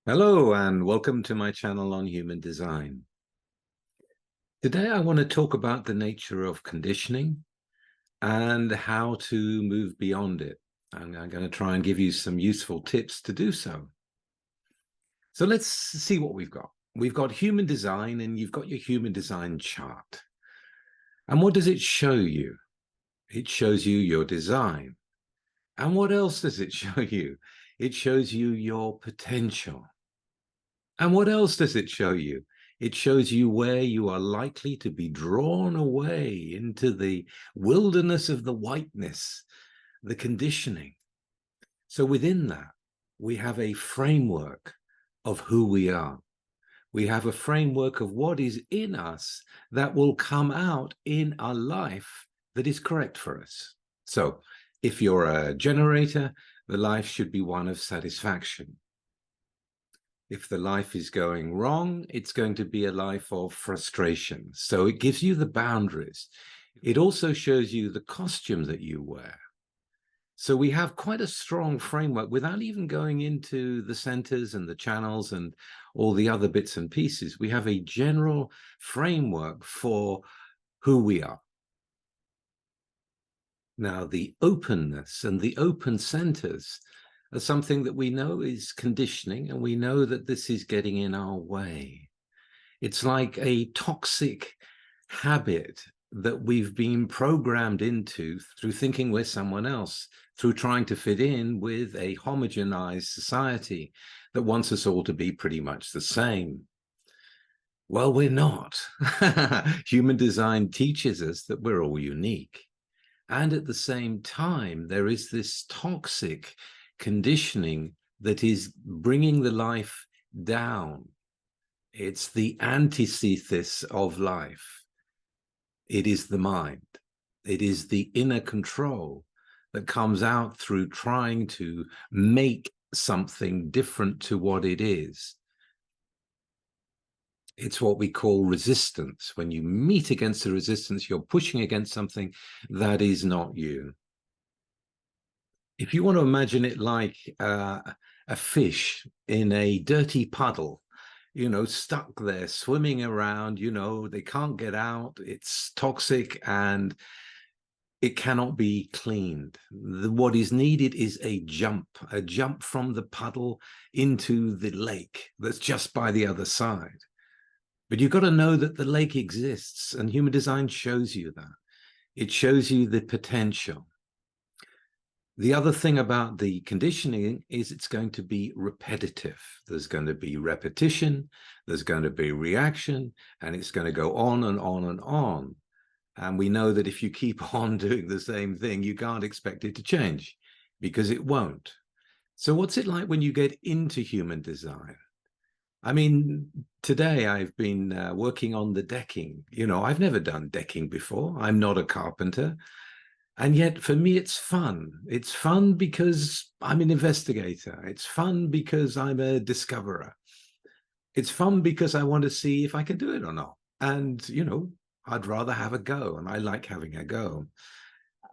Hello and welcome to my channel on human design. Today I want to talk about the nature of conditioning and how to move beyond it. And I'm going to try and give you some useful tips to do so. So let's see what we've got. We've got human design and you've got your human design chart. And what does it show you? It shows you your design. And what else does it show you? It shows you your potential. And what else does it show you? It shows you where you are likely to be drawn away into the wilderness of the whiteness, the conditioning. So within that, we have a framework of who we are. We have a framework of what is in us that will come out in our life that is correct for us. So if you're a generator, the life should be one of satisfaction. If the life is going wrong, it's going to be a life of frustration. So it gives you the boundaries. It also shows you the costume that you wear. So we have quite a strong framework without even going into the centers and the channels and all the other bits and pieces. We have a general framework for who we are. Now, the openness and the open centers are something that we know is conditioning, and we know that this is getting in our way. It's like a toxic habit that we've been programmed into through thinking we're someone else, through trying to fit in with a homogenized society that wants us all to be pretty much the same. Well, we're not. Human design teaches us that we're all unique. And at the same time, there is this toxic conditioning that is bringing the life down. It's the antithesis of life. It is the mind. It is the inner control that comes out through trying to make something different to what it is. It's what we call resistance. When you meet against the resistance, you're pushing against something that is not you. If you want to imagine it like a fish in a dirty puddle, stuck there, swimming around, they can't get out, it's toxic, and it cannot be cleaned. What is needed is a jump from the puddle into the lake that's just by the other side. But you've got to know that the lake exists, and human design shows you that. It shows you the potential. The other thing about the conditioning is it's going to be repetitive. There's going to be repetition, there's going to be reaction, and it's going to go on and on and on. And we know that if you keep on doing the same thing, you can't expect it to change because it won't. So what's it like when you get into human design? I mean, today I've been working on the decking. I've never done decking before. I'm not a carpenter. And yet for me, it's fun. It's fun because I'm an investigator. It's fun because I'm a discoverer. It's fun because I want to see if I can do it or not. And, I'd rather have a go, and I like having a go.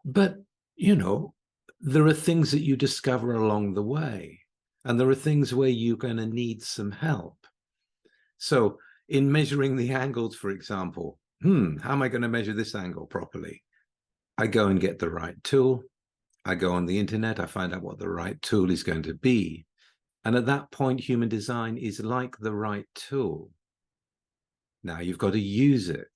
But, there are things that you discover along the way, and there are things where you're going to need some help. So in measuring the angles, for example, how am I going to measure this angle properly? I go and get the right tool. I go on the internet. I find out what the right tool is going to be. And at that point, human design is like the right tool. Now you've got to use it.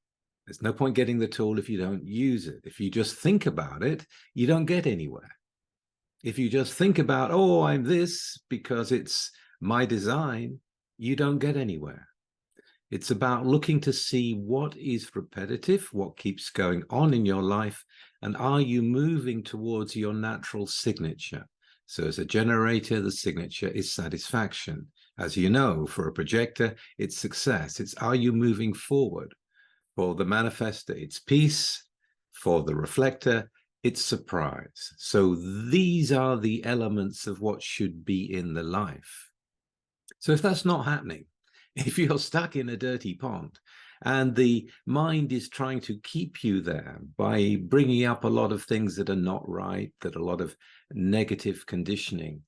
There's no point getting the tool if you don't use it. If you just think about it, you don't get anywhere. If you just think about, oh, I'm this because it's my design, you don't get anywhere. It's about looking to see what is repetitive, what keeps going on in your life, and are you moving towards your natural signature? So as a generator, the signature is satisfaction. As you know, for a projector, it's success. It's are you moving forward? For the manifester, it's peace. For the reflector, it's surprise. So these are the elements of what should be in the life. So if that's not happening, if you're stuck in a dirty pond and the mind is trying to keep you there by bringing up a lot of things that are not right, that a lot of negative conditioning,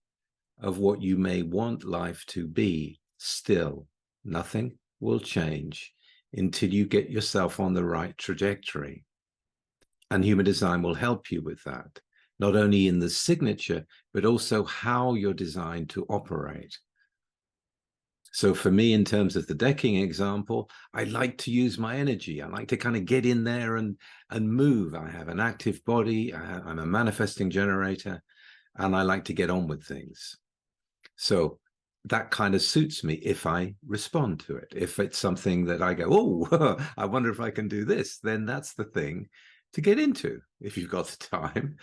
of what you may want life to be, still, nothing will change until you get yourself on the right trajectory. And human design will help you with that, not only in the signature, but also how you're designed to operate. So for me, in terms of the decking example, I like to use my energy. I like to kind of get in there and move. I have an active body. I'm a manifesting generator, and I like to get on with things. So that kind of suits me if I respond to it. If it's something that I go, oh, I wonder if I can do this, then that's the thing to get into if you've got the time.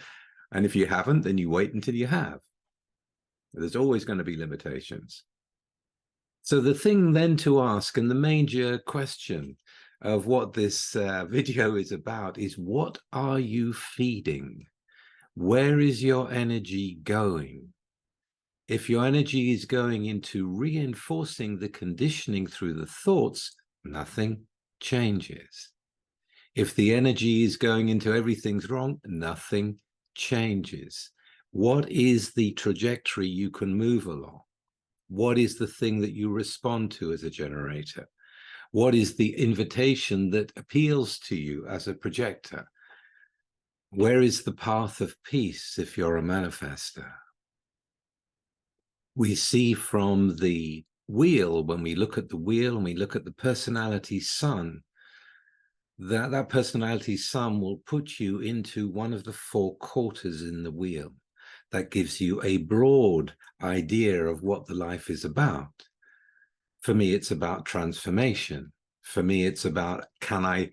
And if you haven't, then you wait until you have. There's always going to be limitations. So the thing then to ask, and the major question of what this video is about, is what are you feeding? Where is your energy going? If your energy is going into reinforcing the conditioning through the thoughts, nothing changes. If the energy is going into everything's wrong, nothing changes. What is the trajectory you can move along? What is the thing that you respond to as a generator? What is the invitation that appeals to you as a projector? Where is the path of peace if you're a manifester? We see from the wheel, when we look at the wheel and we look at the personality sun, that personality sun will put you into one of the 4 quarters in the wheel. That gives you a broad idea of what the life is about. For me, it's about transformation. For me, it's about, can I,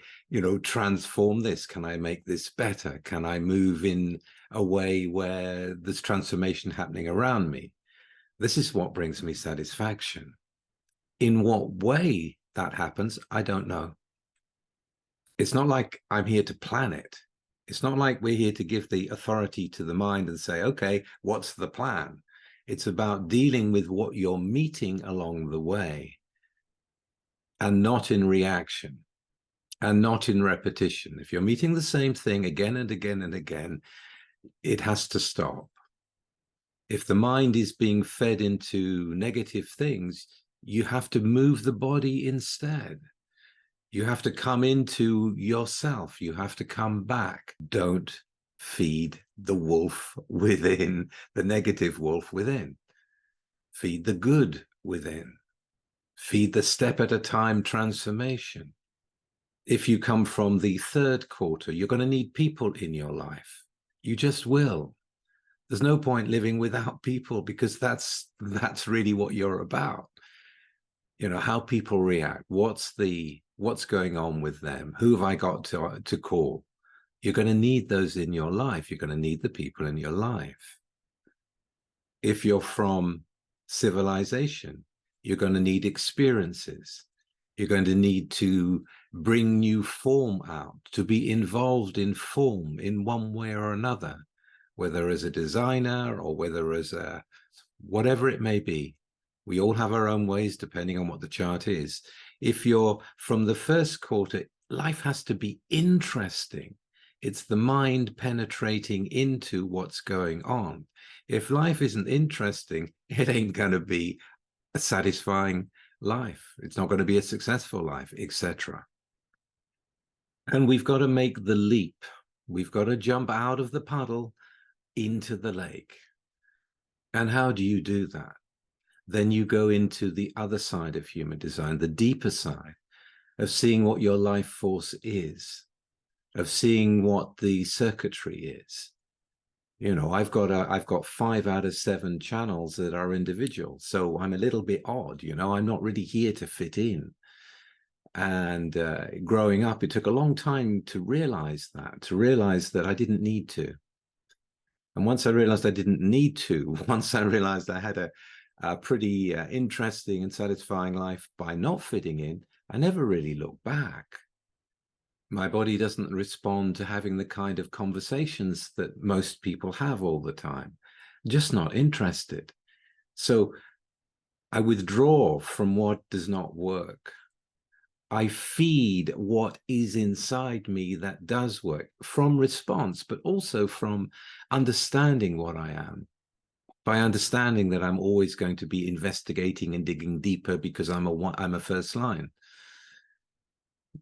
transform this? Can I make this better? Can I move in a way where there's transformation happening around me? This is what brings me satisfaction. In what way that happens, I don't know. It's not like I'm here to plan it. It's not like we're here to give the authority to the mind and say, okay, what's the plan? It's about dealing with what you're meeting along the way, and not in reaction, and not in repetition. If you're meeting the same thing again and again and again, it has to stop. If the mind is being fed into negative things, you have to move the body instead. You have to come into yourself. You have to come back. Don't feed the wolf within, the negative wolf within. Feed the good within. Feed the step at a time transformation. If you come from the 3rd quarter, you're going to need people in your life. You just will. There's no point living without people, because that's really what you're about. How people react. What's going on with them? Who have I got to call? You're going to need those in your life. You're going to need the people in your life. If you're from civilization, you're going to need experiences. You're going to need to bring new form out, to be involved in form in one way or another, whether as a designer or whether as a whatever it may be. We all have our own ways depending on what the chart is. If you're from the 1st quarter, life has to be interesting. It's the mind penetrating into what's going on. If life isn't interesting, it ain't going to be a satisfying life. It's not going to be a successful life, etc. And we've got to make the leap. We've got to jump out of the puddle into the lake. And how do you do that? Then you go into the other side of human design, the deeper side of seeing what your life force is, of seeing what the circuitry is. I've got 5 out of 7 channels that are individual. So I'm a little bit odd, I'm not really here to fit in. And growing up, it took a long time to realize that I didn't need to. And once I realized I didn't need to, once I realized I had a pretty interesting and satisfying life by not fitting in, I never really looked back. My body doesn't respond to having the kind of conversations that most people have all the time. Just not interested. So I withdraw from what does not work. I feed what is inside me that does work, from response, but also from understanding what I am. by understanding that I'm always going to be investigating and digging deeper because I'm a first line,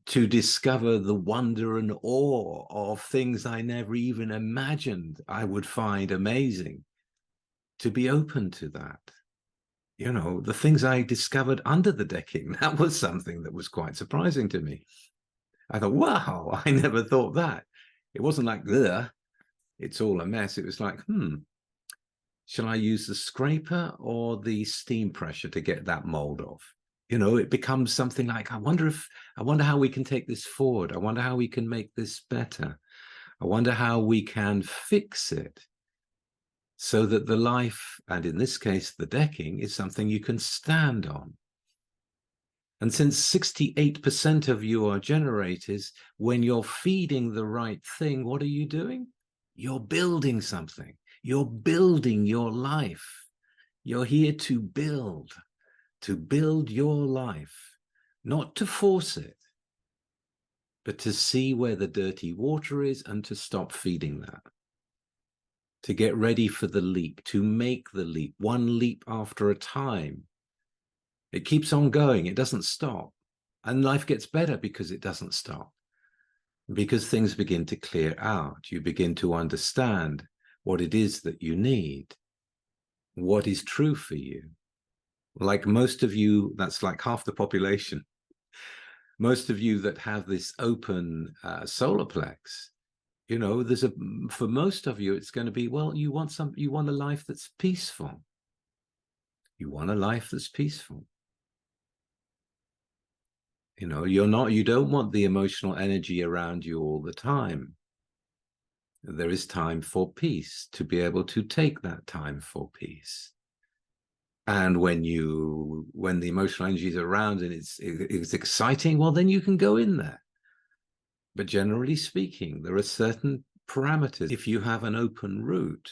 to discover the wonder and awe of things I never even imagined I would find amazing, to be open to that. You know, the things I discovered under the decking, that was something that was quite surprising to me. I thought, wow, I never thought that. It wasn't like, ugh, it's all a mess. It was like, shall I use the scraper or the steam pressure to get that mold off? You know, it becomes something like, I wonder how we can take this forward. I wonder how we can make this better. I wonder how we can fix it so that the life, and in this case, the decking, is something you can stand on. And since 68% of you are generators, when you're feeding the right thing, what are you doing? You're building something. You're building your life. You're here to build your life, not to force it, but to see where the dirty water is and to stop feeding that, to get ready for the leap, to make the leap, one leap after a time. It keeps on going. It doesn't stop. And life gets better because it doesn't stop, because things begin to clear out. You begin to understand what it is that you need, what is true for you. Like most of you, that's like half the population. Most of you that have this open solar plex, you know, for most of you, it's going to be, well, you want a life that's peaceful. You want a life that's peaceful. You know, you don't want the emotional energy around you all the time. There is time for peace, to be able to take that time for peace. And when the emotional energy is around and it's exciting, well, then you can go in there. But generally speaking, there are certain parameters. If you have an open route,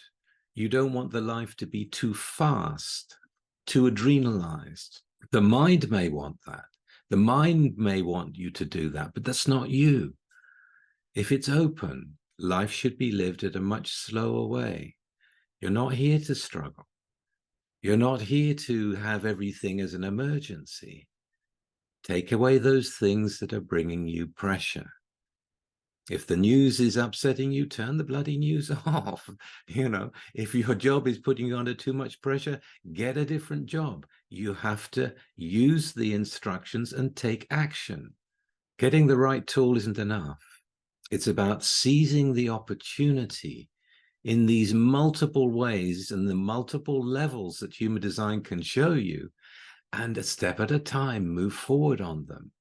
you don't want the life to be too fast, too adrenalized. The mind may want that. The mind may want you to do that, but that's not you. If it's open, life should be lived at a much slower way. You're not here to struggle. You're not here to have everything as an emergency. Take away those things that are bringing you pressure. If the news is upsetting you, turn the bloody news off. You know, if your job is putting you under too much pressure, get a different job. You have to use the instructions and take action. Getting the right tool isn't enough. It's about seizing the opportunity in these multiple ways and the multiple levels that human design can show you, and a step at a time, move forward on them.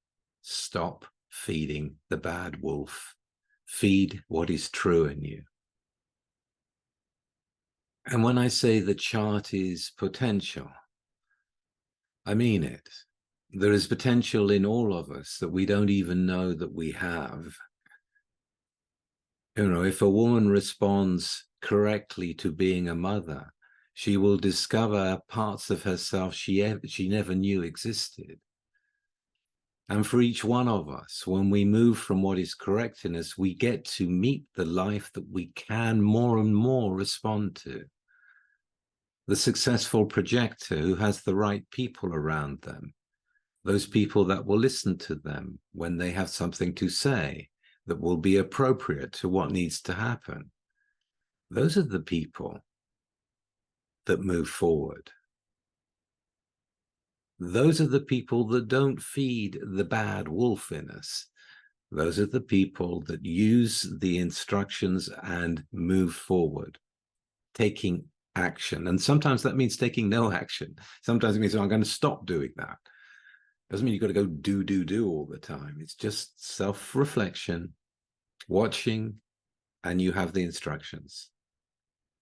Stop feeding the bad wolf. Feed what is true in you. And when I say the chart is potential, I mean it. There is potential in all of us that we don't even know that we have. You know, if a woman responds correctly to being a mother, she will discover parts of herself she never knew existed. And for each one of us, when we move from what is correct in us, we get to meet the life that we can more and more respond to. The successful projector who has the right people around them, those people that will listen to them when they have something to say that will be appropriate to what needs to happen. Those are the people that move forward. Those are the people that don't feed the bad wolf in us. Those are the people that use the instructions and move forward, taking action. And sometimes that means taking no action. Sometimes it means, oh, I'm going to stop doing that. Doesn't mean you've got to go do all the time. It's just self-reflection, watching, and you have the instructions.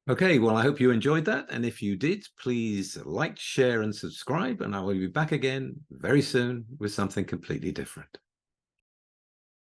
Okay, well, I hope you enjoyed that. And if you did, please like, share, and subscribe. And I will be back again very soon with something completely different.